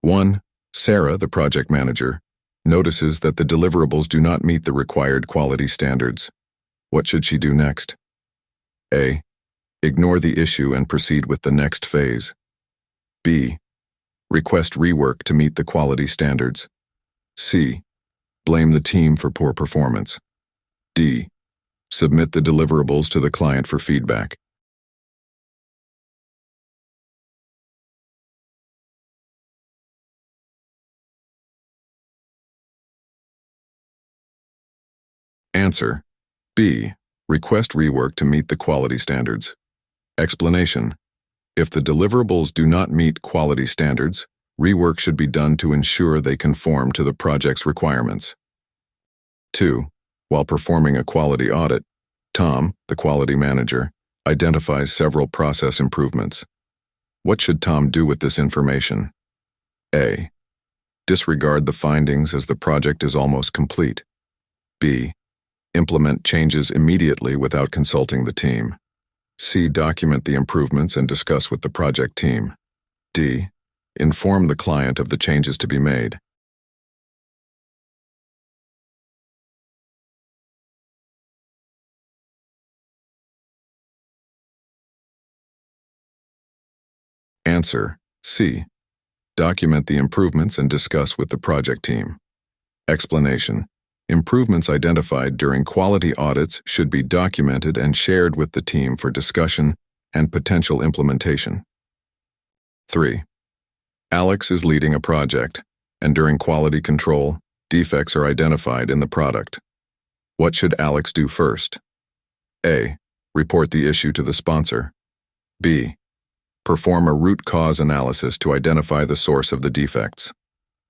1. Sarah, the project manager, notices that the deliverables do not meet the required quality standards. What should she do next? A. Ignore the issue and proceed with the next phase. B. Request rework to meet the quality standards. C. Blame the team for poor performance. D. Submit the deliverables to the client for feedback. Answer: B. Request rework to meet the quality standards. Explanation: if the deliverables do not meet quality standards, rework should be done to ensure they conform to the project's requirements. 2. While performing a quality audit, Tom, the quality manager, identifies several process improvements. What should Tom do with this information? A. Disregard the findings as the project is almost complete. B. Implement changes immediately without consulting the team. C. Document the improvements and discuss with the project team. D. Inform the client of the changes to be made. Answer: C. Document the improvements and discuss with the project team. Explanation: improvements identified during quality audits should be documented and shared with the team for discussion and potential implementation. 3. Alex is leading a project, and during quality control, defects are identified in the product. What should Alex do first? A. Report the issue to the sponsor. B. Perform a root cause analysis to identify the source of the defects.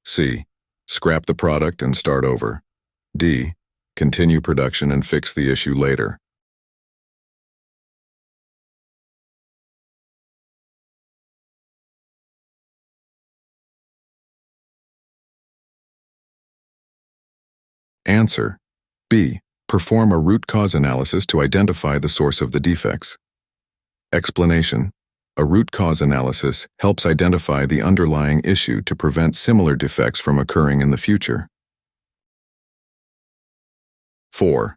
C. Scrap the product and start over. D. Continue production and fix the issue later. Answer: B. Perform a root cause analysis to identify the source of the defects. Explanation: a root cause analysis helps identify the underlying issue to prevent similar defects from occurring in the future. 4.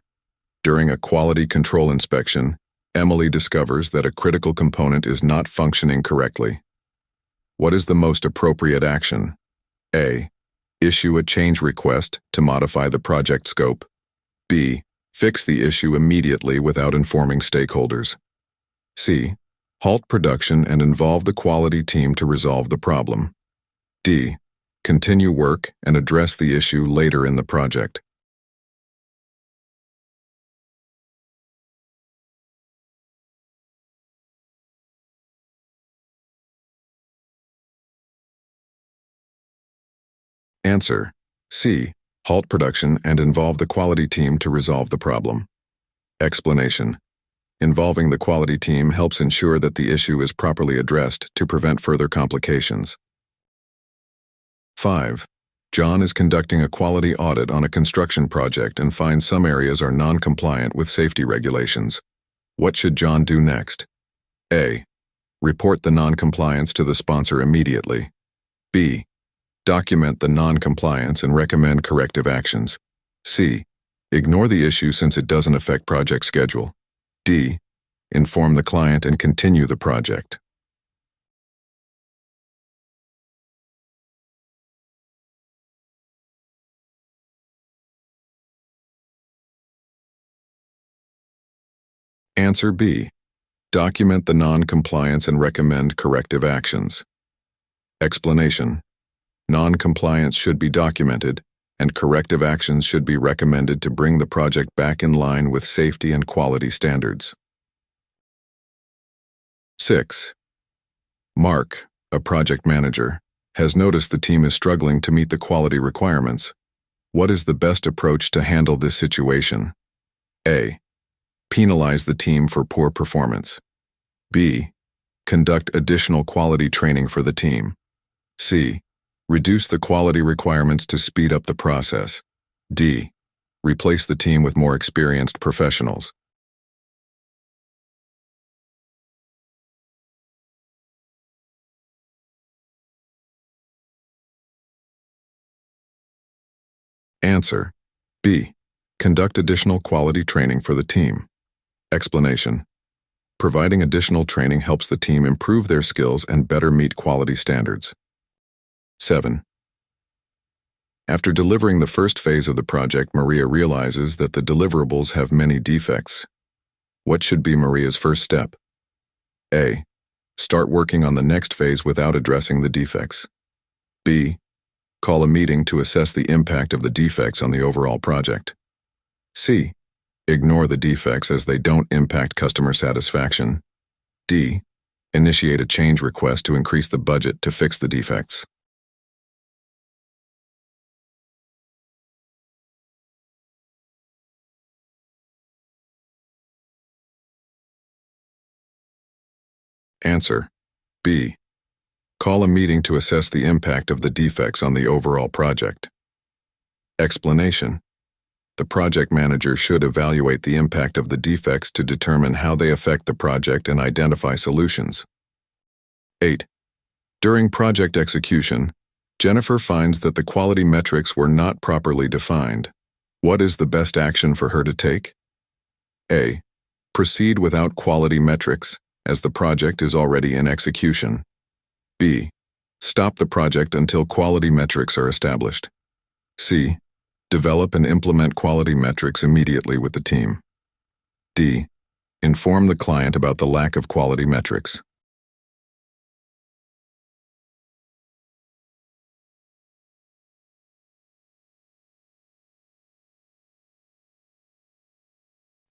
During a quality control inspection, Emily discovers that a critical component is not functioning correctly. What is the most appropriate action? A. Issue a change request to modify the project scope. B. Fix the issue immediately without informing stakeholders. C. Halt production and involve the quality team to resolve the problem. D. Continue work and address the issue later in the project. Answer: C. Halt production and involve the quality team to resolve the problem. Explanation: involving the quality team helps ensure that the issue is properly addressed to prevent further complications. 5. John is conducting a quality audit on a construction project and finds some areas are non-compliant with safety regulations. What should John do next? A. Report the non-compliance to the sponsor immediately. B. Document the non-compliance and recommend corrective actions. C. Ignore the issue since it doesn't affect project schedule. D. Inform the client and continue the project. Answer: B. Document the non-compliance and recommend corrective actions. Explanation: non-compliance should be documented, and corrective actions should be recommended to bring the project back in line with safety and quality standards. 6. Mark, a project manager, has noticed the team is struggling to meet the quality requirements. What is the best approach to handle this situation? A. Penalize the team for poor performance. B. Conduct additional quality training for the team. C. Reduce the quality requirements to speed up the process. D. Replace the team with more experienced professionals. Answer: B. Conduct additional quality training for the team. Explanation: providing additional training helps the team improve their skills and better meet quality standards. 7. After delivering the first phase of the project, Maria realizes that the deliverables have many defects. What should be Maria's first step? A. Start working on the next phase without addressing the defects. B. Call a meeting to assess the impact of the defects on the overall project. C. Ignore the defects as they don't impact customer satisfaction. D. Initiate a change request to increase the budget to fix the defects. Answer: B. Call a meeting to assess the impact of the defects on the overall project. Explanation: the project manager should evaluate the impact of the defects to determine how they affect the project and identify solutions. 8. During project execution, Jennifer finds that the quality metrics were not properly defined. What is the best action for her to take? A. Proceed without quality metrics, as the project is already in execution. B. Stop the project until quality metrics are established. C. Develop and implement quality metrics immediately with the team. D. Inform the client about the lack of quality metrics.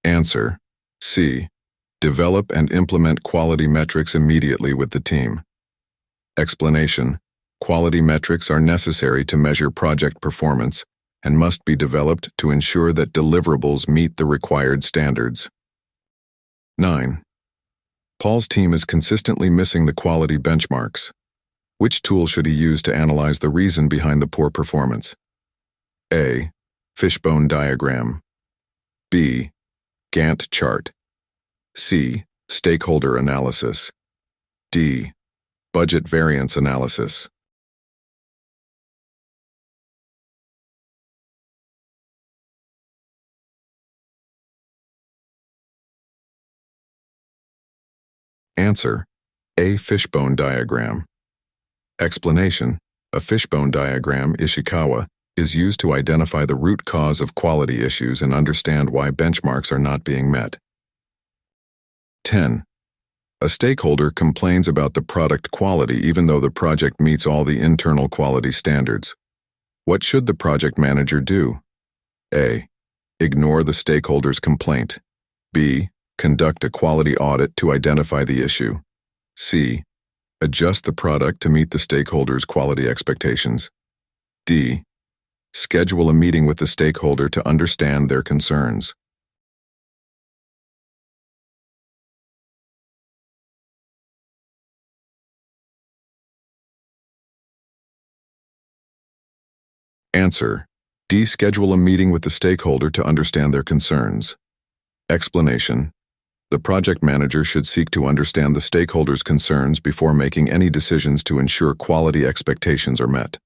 Answer: C. Develop and implement quality metrics immediately with the team. Explanation: quality metrics are necessary to measure project performance and must be developed to ensure that deliverables meet the required standards. 9. Paul's team is consistently missing the quality benchmarks. Which tool should he use to analyze the reason behind the poor performance? A. Fishbone diagram. B. Gantt chart. C. Stakeholder analysis. D. Budget variance analysis. Answer: A. Fishbone diagram. Explanation: a fishbone diagram, Ishikawa, is used to identify the root cause of quality issues and understand why benchmarks are not being met. 10. A stakeholder complains about the product quality even though the project meets all the internal quality standards. What should the project manager do? A. Ignore the stakeholder's complaint. B. Conduct a quality audit to identify the issue. C. Adjust the product to meet the stakeholder's quality expectations. D. Schedule a meeting with the stakeholder to understand their concerns. Answer: D. Schedule a meeting with the stakeholder to understand their concerns. Explanation: the project manager should seek to understand the stakeholders' concerns before making any decisions to ensure quality expectations are met.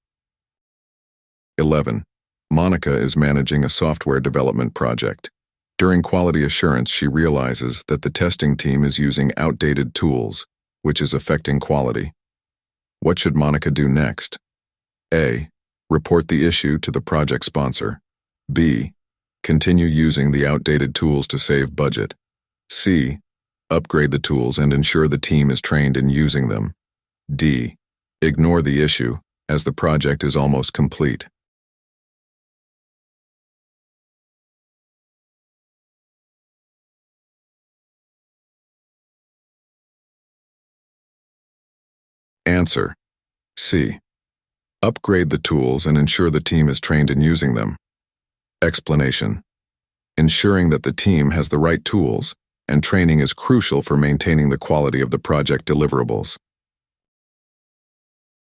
11. Monica is managing a software development project. During quality assurance, she realizes that the testing team is using outdated tools, which is affecting quality. What should Monica do next? A. Report the issue to the project sponsor. B. Continue using the outdated tools to save budget. C. Upgrade the tools and ensure the team is trained in using them. D. Ignore the issue, as the project is almost complete. Answer: C. Upgrade the tools and ensure the team is trained in using them. Explanation: ensuring that the team has the right tools and training is crucial for maintaining the quality of the project deliverables.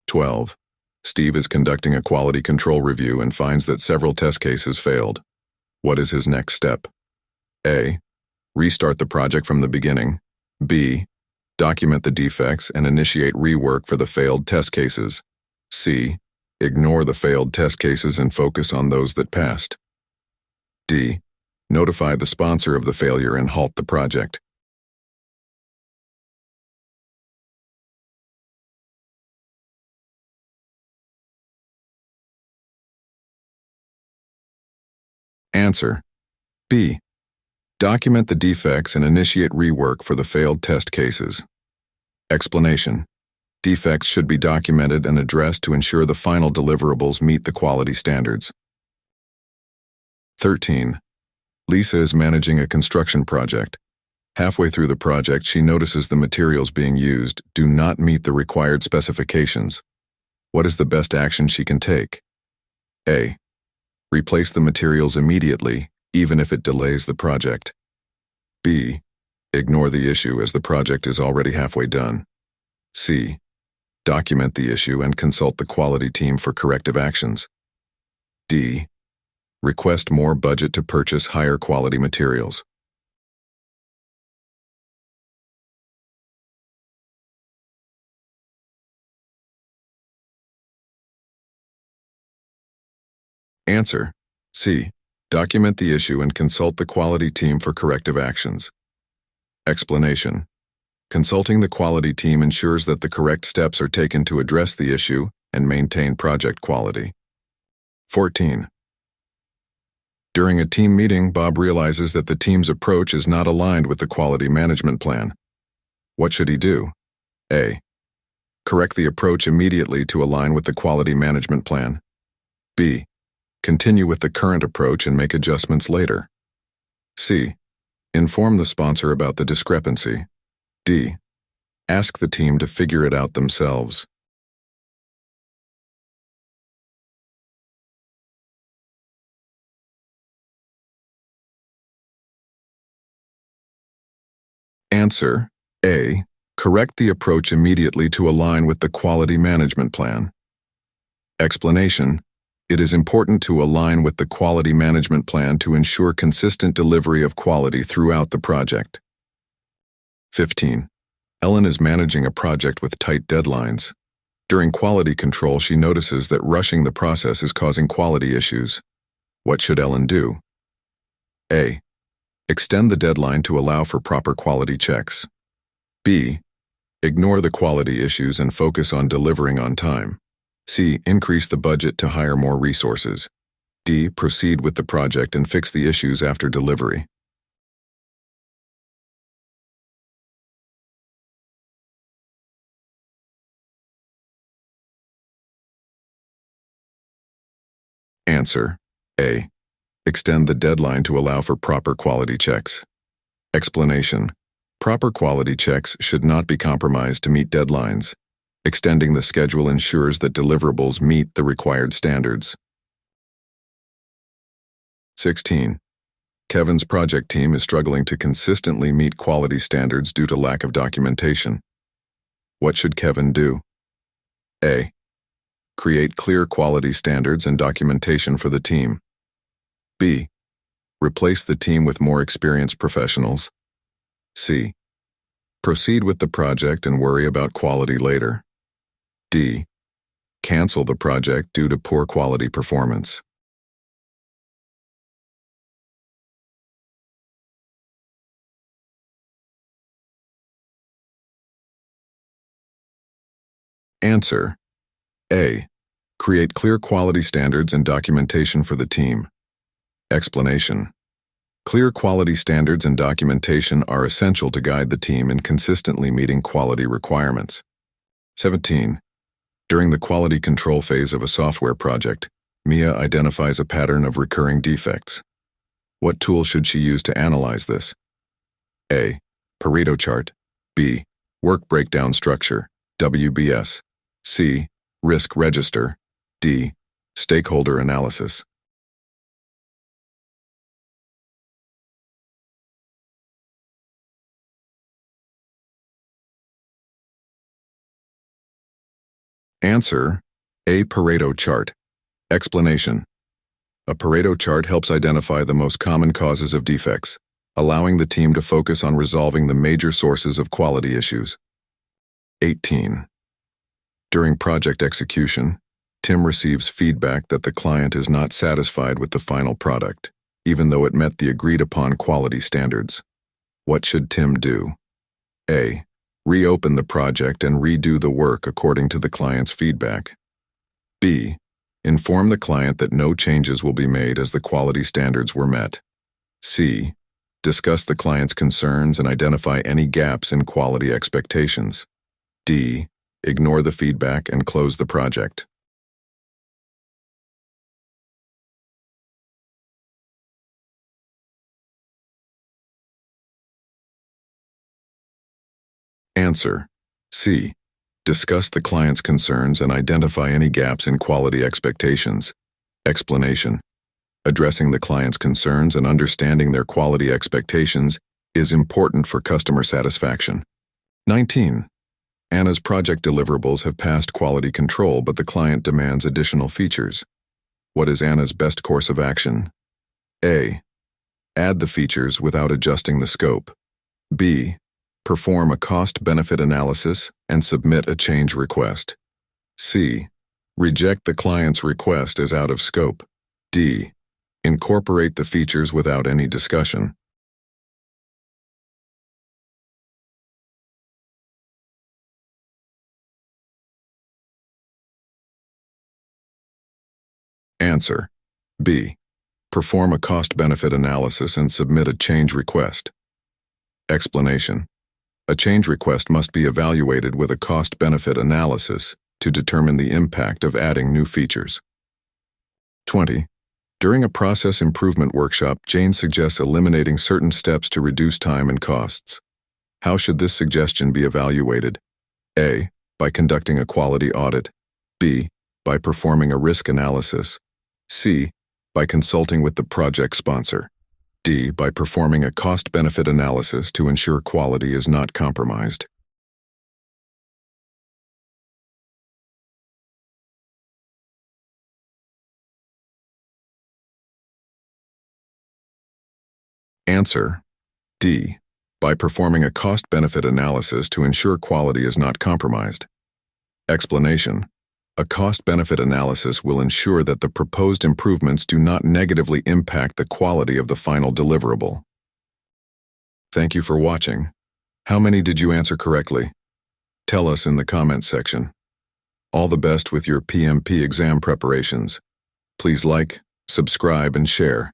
12. Steve is conducting a quality control review and finds that several test cases failed. What is his next step? A. Restart the project from the beginning. B. Document the defects and initiate rework for the failed test cases. C. Ignore the failed test cases and focus on those that passed. D. Notify the sponsor of the failure and halt the project. Answer. B. Document the defects and initiate rework for the failed test cases. Explanation. Defects should be documented and addressed to ensure the final deliverables meet the quality standards. 13. Lisa is managing a construction project. Halfway through the project, she notices the materials being used do not meet the required specifications. What is the best action she can take? A. Replace the materials immediately, even if it delays the project. B. Ignore the issue as the project is already halfway done. C. Document the issue and consult the quality team for corrective actions. D. Request more budget to purchase higher quality materials. Answer. C. Document the issue and consult the quality team for corrective actions. Explanation. Consulting the quality team ensures that the correct steps are taken to address the issue and maintain project quality. 14. During a team meeting, Bob realizes that the team's approach is not aligned with the quality management plan. What should he do? A. Correct the approach immediately to align with the quality management plan. B. Continue with the current approach and make adjustments later. C. Inform the sponsor about the discrepancy. D. Ask the team to figure it out themselves. Answer. A. Correct the approach immediately to align with the quality management plan. Explanation. It is important to align with the quality management plan to ensure consistent delivery of quality throughout the project. 15. Ellen is managing a project with tight deadlines. During quality control, she notices that rushing the process is causing quality issues. What should Ellen do? A. Extend the deadline to allow for proper quality checks. B. Ignore the quality issues and focus on delivering on time. C. Increase the budget to hire more resources. D. Proceed with the project and fix the issues after delivery. Answer. A. Extend the deadline to allow for proper quality checks. Explanation. Proper quality checks should not be compromised to meet deadlines. Extending the schedule ensures that deliverables meet the required standards. 16. Kevin's project team is struggling to consistently meet quality standards due to lack of documentation. What should Kevin do? A. Create clear quality standards and documentation for the team. B. Replace the team with more experienced professionals. C. Proceed with the project and worry about quality later. D. Cancel the project due to poor quality performance. Answer. A. Create clear quality standards and documentation for the team. Explanation. Clear quality standards and documentation are essential to guide the team in consistently meeting quality requirements. 17. During the quality control phase of a software project, Mia identifies a pattern of recurring defects. What tool should she use to analyze this? A. Pareto chart. B. Work breakdown structure, WBS. C. Risk register. D. Stakeholder analysis. Answer. A. Pareto chart. Explanation. A Pareto chart helps identify the most common causes of defects, allowing the team to focus on resolving the major sources of quality issues. 18. During project execution, Tim receives feedback that the client is not satisfied with the final product, even though it met the agreed-upon quality standards. What should Tim do? A. Reopen the project and redo the work according to the client's feedback. B. Inform the client that no changes will be made as the quality standards were met. C. Discuss the client's concerns and identify any gaps in quality expectations. D. Ignore the feedback and close the project. Answer: C. Discuss the client's concerns and identify any gaps in quality expectations. Explanation: Addressing the client's concerns and understanding their quality expectations is important for customer satisfaction. 19. Anna's project deliverables have passed quality control, but the client demands additional features. What is Anna's best course of action? A. Add the features without adjusting the scope. B. Perform a cost-benefit analysis and submit a change request. C. Reject the client's request as out of scope. D. Incorporate the features without any discussion. Answer: B. Perform a cost-benefit analysis and submit a change request. Explanation: A change request must be evaluated with a cost-benefit analysis to determine the impact of adding new features. 20. During a process improvement workshop, Jane suggests eliminating certain steps to reduce time and costs. How should this suggestion be evaluated? A. By conducting a quality audit. B. By performing a risk analysis. C. By consulting with the project sponsor. D. By performing a cost-benefit analysis to ensure quality is not compromised. Answer: D. By performing a cost-benefit analysis to ensure quality is not compromised. Explanation: A cost-benefit analysis will ensure that the proposed improvements do not negatively impact the quality of the final deliverable. Thank you for watching. How many did you answer correctly? Tell us in the comments section. All the best with your PMP exam preparations. Please like, subscribe, and share.